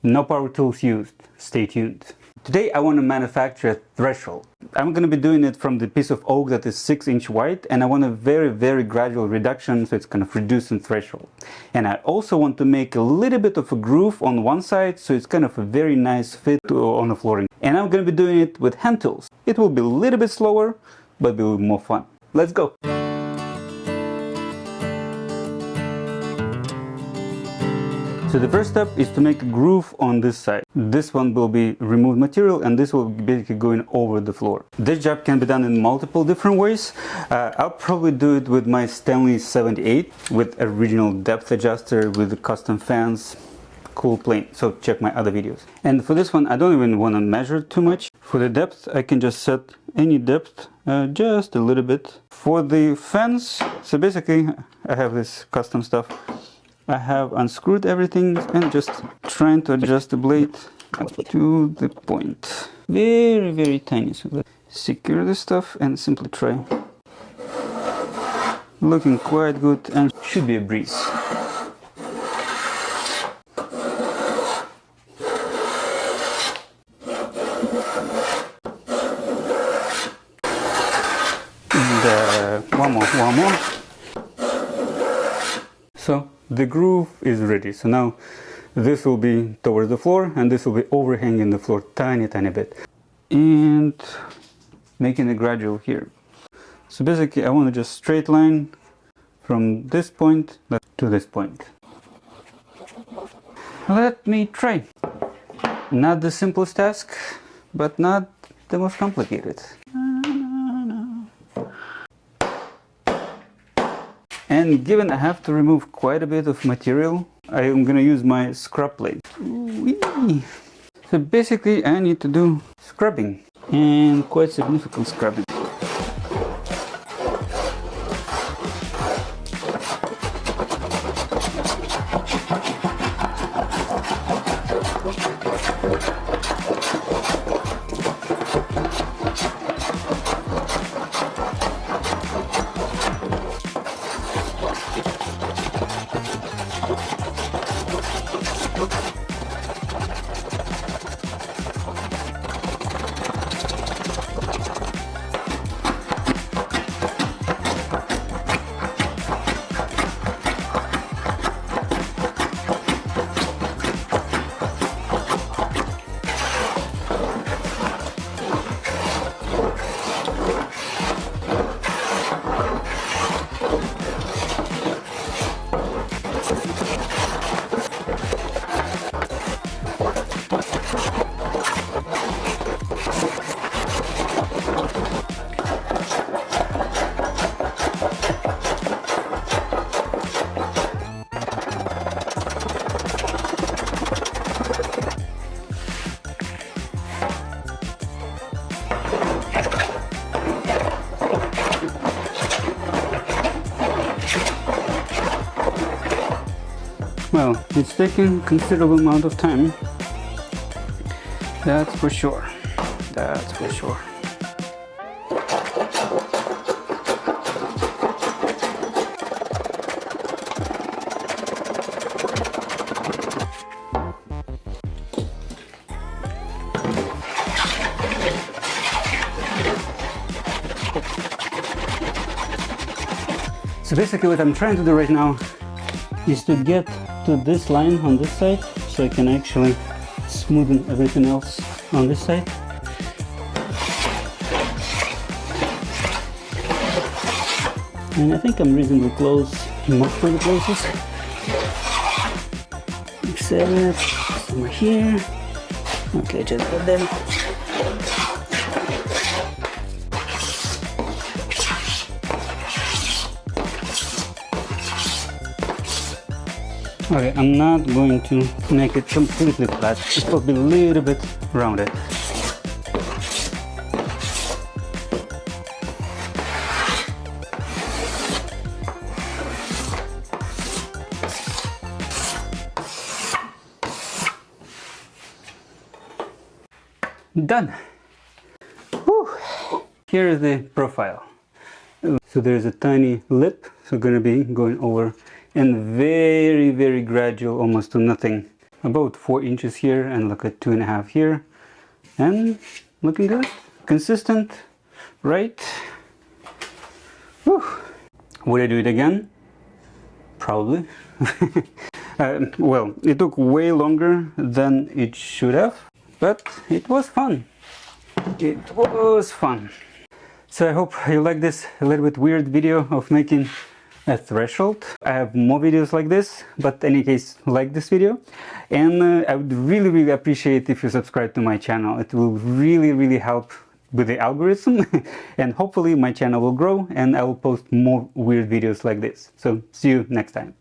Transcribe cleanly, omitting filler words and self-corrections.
No power tools used. Stay tuned. Today I want to manufacture a threshold. I'm going to be doing it from the piece of oak that is 6-inch wide, and I want a very gradual reduction, so it's kind of reducing threshold. And I also want to make a little bit of a groove on one side, so it's kind of a very nice fit on the flooring. And I'm going to be doing it with hand tools. It will be a little bit slower, but it will be more fun. Let's go! So the first step is to make a groove on this side. This one will be removed material, and this will be basically going over the floor. This job can be done in multiple different ways. I'll probably do it with my Stanley 78 with original depth adjuster with the custom fans. Cool plane. So check my other videos. And for this one, I don't even want to measure too much. For the depth, I can just set any depth, just a little bit. For the fans, so basically I have this custom stuff. I have unscrewed everything and just trying to adjust the blade to the point. Very tiny. So let's secure this stuff and simply try. Looking quite good and should be a breeze. And one more. So the groove is ready. So now this will be towards the floor and this will be overhanging the floor tiny bit. And making a gradual here. So basically I want to just straight line from this point to this point. Let me try. Not the simplest task, but not the most complicated. And given I have to remove quite a bit of material, I am going to use my scrub blade. So basically I need to do scrubbing, and quite significant scrubbing. Well, it's taking considerable amount of time. That's for sure. That's for sure. So basically what I'm trying to do right now is to get to this line on this side, so I can actually smoothen everything else on this side. And I think I'm reasonably close in most of the places, except somewhere here. Okay, just got there. Okay, I'm not going to make it completely flat. It will be a little bit rounded. Done. Whew. Here is the profile. So there's a tiny lip, so going to be going over, and very gradual, almost to nothing about 4 inches here and like a 2.5 here, and looking good, consistent, right? Whew. Would I do it again? Probably. Well, it took way longer than it should have, but it was fun. It was fun. So I hope you like this a little bit weird video of making a threshold. I have more videos like this, but in any case, like this video. And I would really appreciate if you subscribe to my channel. It will really help with the algorithm and hopefully my channel will grow and I will post more weird videos like this. So see you next time.